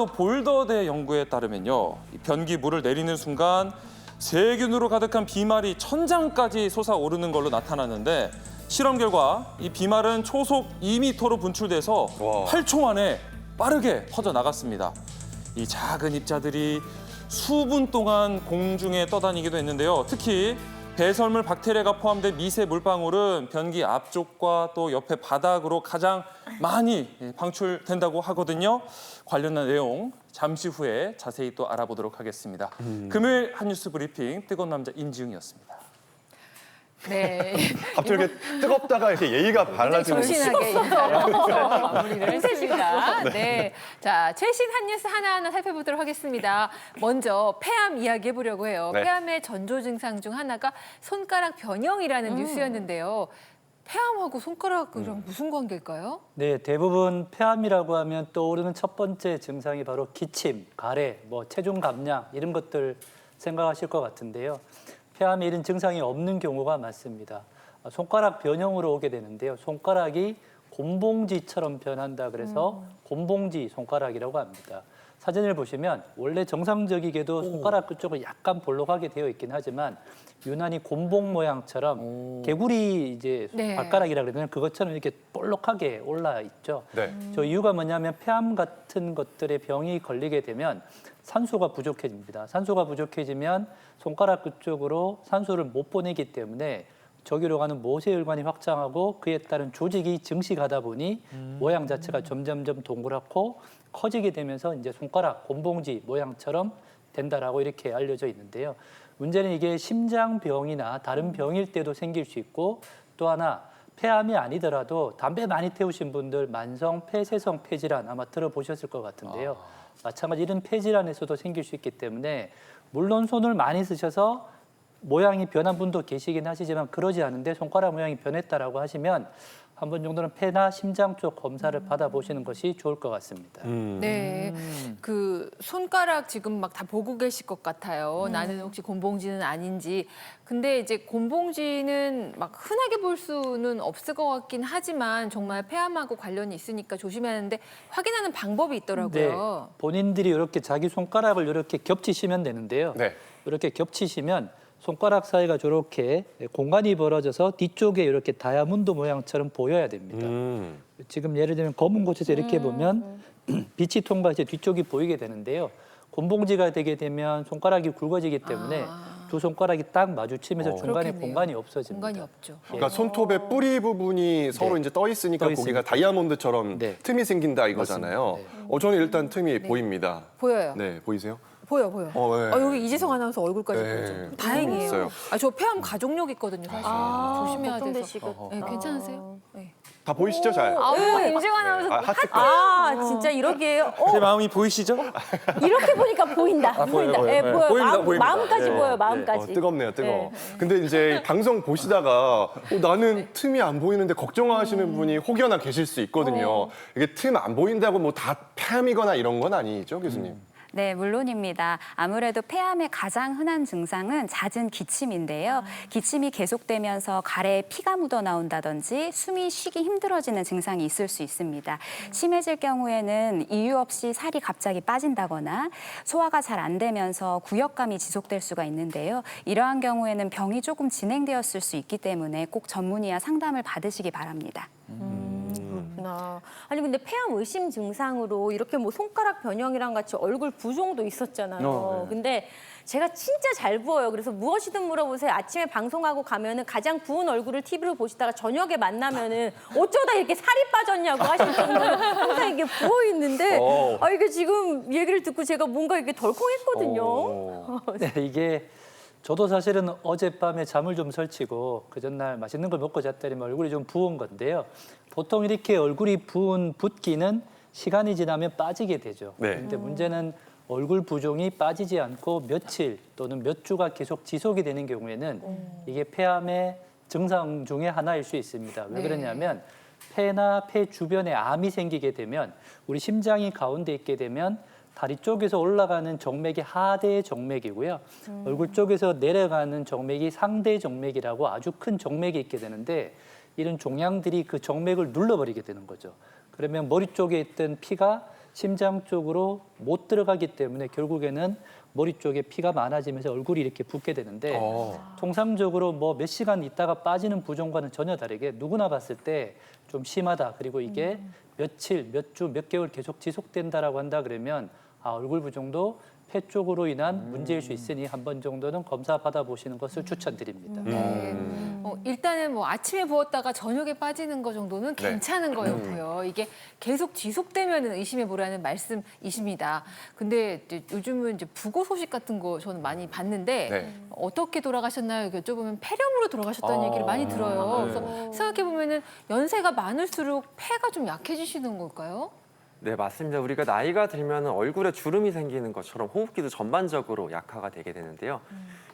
또 볼더대 연구에 따르면요, 이 변기 물을 내리는 순간 세균으로 가득한 비말이 천장까지 솟아오르는 걸로 나타났는데 실험 결과 이 비말은 초속 2m로 분출돼서 와. 8초 만에 빠르게 퍼져 나갔습니다. 이 작은 입자들이 수분 동안 공중에 떠다니기도 했는데요. 특히 배설물 박테리아가 포함된 미세 물방울은 변기 앞쪽과 또 옆에 바닥으로 가장 많이 방출된다고 하거든요. 관련한 내용 잠시 후에 자세히 또 알아보도록 하겠습니다. 금요일 한뉴스 브리핑 뜨거운 남자 임지웅이었습니다. 네. 갑자기 이렇게 뜨겁다가 이렇게 예의가 발라지는 정신하게 마무리를 했습니다. 네. 자, 최신 핫뉴스 하나하나 살펴보도록 하겠습니다. 먼저 폐암 이야기해보려고 해요. 네. 폐암의 전조 증상 중 하나가 손가락 변형이라는 뉴스였는데요. 폐암하고 손가락이랑 무슨 관계일까요? 네, 대부분 폐암이라고 하면 떠오르는 첫 번째 증상이 바로 기침, 가래, 체중 감량 이런 것들 생각하실 것 같은데요. 폐암에 이런 증상이 없는 경우가 많습니다. 손가락 변형으로 오게 되는데요. 손가락이 곰봉지처럼 변한다 그래서 곰봉지 손가락이라고 합니다. 사진을 보시면 원래 정상적이게도 손가락 끝쪽은 약간 볼록하게 되어 있긴 하지만 유난히 곰봉 모양처럼 개구리 네. 발가락이라 그러면 그것처럼 이렇게 볼록하게 올라 있죠. 네. 저 이유가 뭐냐면 폐암 같은 것들의 병이 걸리게 되면 산소가 부족해집니다. 산소가 부족해지면 손가락 끝쪽으로 산소를 못 보내기 때문에 저기로 가는 모세혈관이 확장하고 그에 따른 조직이 증식하다 보니 모양 자체가 점점점 동그랗고 커지게 되면서 이제 손가락 곰봉지 모양처럼 된다라고 이렇게 알려져 있는데요. 문제는 이게 심장병이나 다른 병일 때도 생길 수 있고 또 하나 폐암이 아니더라도 담배 많이 태우신 분들 만성 폐쇄성 폐질환 아마 들어보셨을 것 같은데요. 마찬가지 이런 폐질환에서도 생길 수 있기 때문에 물론 손을 많이 쓰셔서 모양이 변한 분도 계시긴 하시지만 그러지 않은데 손가락 모양이 변했다라고 하시면 한 번 정도는 폐나 심장 쪽 검사를 받아보시는 것이 좋을 것 같습니다. 네. 그 손가락 지금 막 다 보고 계실 것 같아요. 나는 혹시 곰봉지는 아닌지. 근데 이제 곰봉지는 막 흔하게 볼 수는 없을 것 같긴 하지만 정말 폐암하고 관련이 있으니까 조심해야 하는데 확인하는 방법이 있더라고요. 네, 본인들이 이렇게 자기 손가락을 이렇게 겹치시면 되는데요. 네. 이렇게 겹치시면 손가락 사이가 저렇게 공간이 벌어져서 뒤쪽에 이렇게 다이아몬드 모양처럼 보여야 됩니다. 지금 예를 들면 검은 곳에서 이렇게 보면 빛이 통과해서 뒤쪽이 보이게 되는데요. 곰봉지가 되게 되면 손가락이 굵어지기 때문에 두 손가락이 딱 마주치면서 중간에 그렇겠네요. 공간이 없어집니다. 공간이 없죠. 그러니까 손톱의 뿌리 부분이 서로 이제 떠 있으니까 떠 거기가 있으니까. 다이아몬드처럼 네. 틈이 생긴다 이거잖아요. 맞습니다. 저는 일단 틈이 보입니다. 보여요. 네, 보이세요? 보여. 네. 여기 이재성 아나운서 얼굴까지 네. 보이죠. 다행이에요. 있어요. 저 폐암 가족력 있거든요, 사실. 조심해야 돼서. 걱정되시겠다. 네, 괜찮으세요? 네. 다 보이시죠, 잘? 임지영 아나운서 하트. 진짜 이러기에요? 제 마음이 보이시죠? 이렇게 보니까 보인다. 보여요, 보여요. 예, 네. 보여요. 보입니다, 보입니다. 마음까지 네. 보여요. 네. 마음까지. 뜨겁네요, 뜨거워. 근데 이제 방송 보시다가 나는 틈이 안 보이는데 걱정하시는 분이 혹여나 계실 수 있거든요. 이게 틈 안 보인다고 뭐 다 폐암이거나 이런 건 아니죠, 교수님? 네, 물론입니다. 아무래도 폐암의 가장 흔한 증상은 잦은 기침인데요. 기침이 계속되면서 가래에 피가 묻어 나온다든지 숨이 쉬기 힘들어지는 증상이 있을 수 있습니다. 심해질 경우에는 이유 없이 살이 갑자기 빠진다거나 소화가 잘 안 되면서 구역감이 지속될 수가 있는데요. 이러한 경우에는 병이 조금 진행되었을 수 있기 때문에 꼭 전문의와 상담을 받으시기 바랍니다. 그렇구나. 아니 근데 폐암 의심 증상으로 이렇게 뭐 손가락 변형이랑 같이 얼굴 부종도 있었잖아요. 네. 근데 제가 진짜 잘 부어요. 그래서 무엇이든 물어보세요. 아침에 방송하고 가면은 가장 부은 얼굴을 TV로 보시다가 저녁에 만나면은 어쩌다 이렇게 살이 빠졌냐고 하실 정도로 항상 이게 부어 있는데 이게 지금 얘기를 듣고 제가 뭔가 이게 덜컹했거든요. 네, 이게 저도 사실은 어젯밤에 잠을 좀 설치고 그 전날 맛있는 걸 먹고 잤더니 얼굴이 좀 부은 건데요. 보통 이렇게 얼굴이 부은 붓기는 시간이 지나면 빠지게 되죠. 네. 그런데 문제는 얼굴 부종이 빠지지 않고 며칠 또는 몇 주가 계속 지속이 되는 경우에는 이게 폐암의 증상 중에 하나일 수 있습니다. 왜 네. 그러냐면 폐나 폐 주변에 암이 생기게 되면 우리 심장이 가운데 있게 되면 다리 쪽에서 올라가는 정맥이 하대 정맥이고요. 얼굴 쪽에서 내려가는 정맥이 상대 정맥이라고 아주 큰 정맥이 있게 되는데 이런 종양들이 그 정맥을 눌러버리게 되는 거죠. 그러면 머리 쪽에 있던 피가 심장 쪽으로 못 들어가기 때문에 결국에는 머리 쪽에 피가 많아지면서 얼굴이 이렇게 붓게 되는데 통상적으로 뭐 몇 시간 있다가 빠지는 부종과는 전혀 다르게 누구나 봤을 때 좀 심하다. 그리고 이게 며칠, 몇 주, 몇 개월 계속 지속된다라고 한다 그러면 얼굴 부종도 폐 쪽으로 인한 문제일 수 있으니 한 번 정도는 검사 받아보시는 것을 추천드립니다. 일단은 뭐 아침에 부었다가 저녁에 빠지는 거 정도는 네. 괜찮은 거였고요. 이게 계속 지속되면 의심해 보라는 말씀이십니다. 근데 이제 요즘은 이제 부고 소식 같은 거 저는 많이 봤는데 네. 어떻게 돌아가셨나요? 여쭤보면 폐렴으로 돌아가셨다는 얘기를 많이 들어요. 그래서 생각해 보면은 연세가 많을수록 폐가 좀 약해지시는 걸까요? 네, 맞습니다. 우리가 나이가 들면 얼굴에 주름이 생기는 것처럼 호흡기도 전반적으로 약화가 되게 되는데요.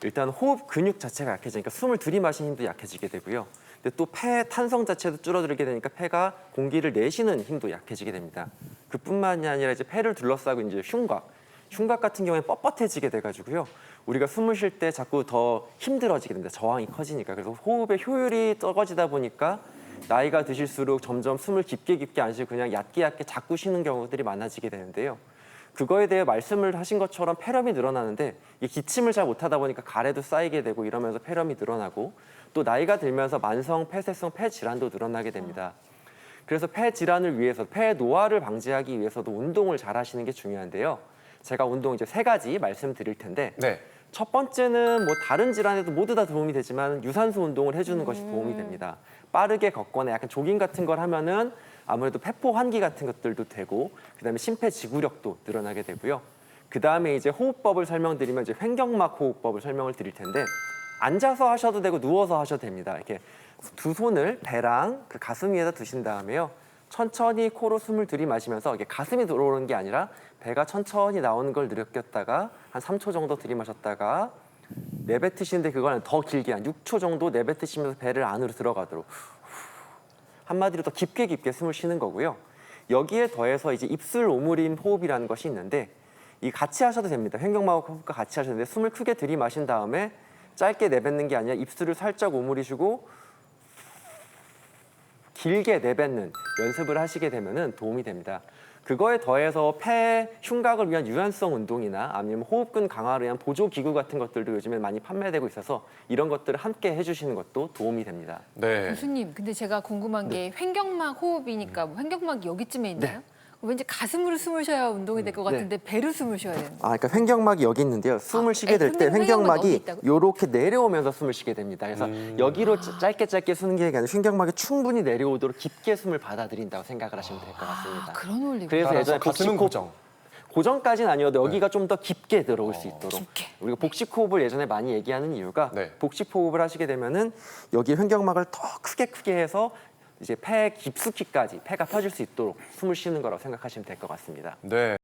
일단 호흡 근육 자체가 약해지니까 숨을 들이마시는 힘도 약해지게 되고요. 근데 또 폐 탄성 자체도 줄어들게 되니까 폐가 공기를 내쉬는 힘도 약해지게 됩니다. 그뿐만이 아니라 이제 폐를 둘러싸고 이제 흉곽 같은 경우에 뻣뻣해지게 돼가지고요. 우리가 숨을 쉴 때 자꾸 더 힘들어지게 됩니다. 저항이 커지니까. 그래서 호흡의 효율이 적어지다 보니까 나이가 드실수록 점점 숨을 깊게 안 쉬고 그냥 얕게 자꾸 쉬는 경우들이 많아지게 되는데요. 그거에 대해 말씀을 하신 것처럼 폐렴이 늘어나는데 이 기침을 잘 못하다 보니까 가래도 쌓이게 되고 이러면서 폐렴이 늘어나고 또 나이가 들면서 만성 폐쇄성 폐질환도 늘어나게 됩니다. 그래서 폐질환을 위해서 폐 노화를 방지하기 위해서도 운동을 잘 하시는 게 중요한데요. 제가 운동 이제 3가지 말씀드릴 텐데 네. 첫 번째는 뭐 다른 질환에도 모두 다 도움이 되지만 유산소 운동을 해주는 것이 도움이 됩니다. 빠르게 걷거나 약간 조깅 같은 걸 하면은 아무래도 폐포 환기 같은 것들도 되고 그다음에 심폐지구력도 늘어나게 되고요. 그다음에 이제 호흡법을 설명드리면 이제 횡격막 호흡법을 설명을 드릴 텐데 앉아서 하셔도 되고 누워서 하셔도 됩니다. 이렇게 두 손을 배랑 그 가슴 위에다 두신 다음에요. 천천히 코로 숨을 들이마시면서 이게 가슴이 들어오는 게 아니라 배가 천천히 나오는 걸 느꼈다가 한 3초 정도 들이마셨다가 내뱉으시는데 그거는 더 길게 한 6초 정도 내뱉으시면서 배를 안으로 들어가도록 한마디로 더 깊게 숨을 쉬는 거고요. 여기에 더해서 이제 입술 오므림 호흡이라는 것이 있는데 이 같이 하셔도 됩니다. 횡격막 호흡과 같이 하셔도 되는데 숨을 크게 들이마신 다음에 짧게 내뱉는 게 아니라 입술을 살짝 오므리시고 길게 내뱉는 연습을 하시게 되면 도움이 됩니다. 그거에 더해서 폐 흉곽을 위한 유연성 운동이나 아니면 호흡근 강화를 위한 보조 기구 같은 것들도 요즘에 많이 판매되고 있어서 이런 것들을 함께 해주시는 것도 도움이 됩니다. 네. 교수님, 근데 제가 궁금한 게 횡격막 호흡이니까 뭐 횡격막이 여기쯤에 있나요? 왠지 가슴으로 숨을 쉬어야 운동이 될 것 같은데 배로 숨을 쉬어야 되는 거예요. 그러니까 횡격막이 여기 있는데요. 숨을 쉬게 될 때 횡격막이 어디 횡격막이 있다고요? 이렇게 내려오면서 숨을 쉬게 됩니다. 그래서 여기로 짧게 쉬는 게 아니라 횡격막이 충분히 내려오도록 깊게 숨을 받아들인다고 생각을 하시면 될 것 같습니다. 그런 원리가. 그래서 예전에 가슴은 고정. 고정까지는 아니어도 여기가 좀 더 깊게 들어올 수 있도록 깊게. 우리가 복식 호흡을 예전에 많이 얘기하는 이유가 네. 복식 호흡을 하시게 되면은 여기 횡격막을 더 크게 해서 이제 폐 깊숙이까지 폐가 펴질 수 있도록 숨을 쉬는 거라고 생각하시면 될 것 같습니다. 네.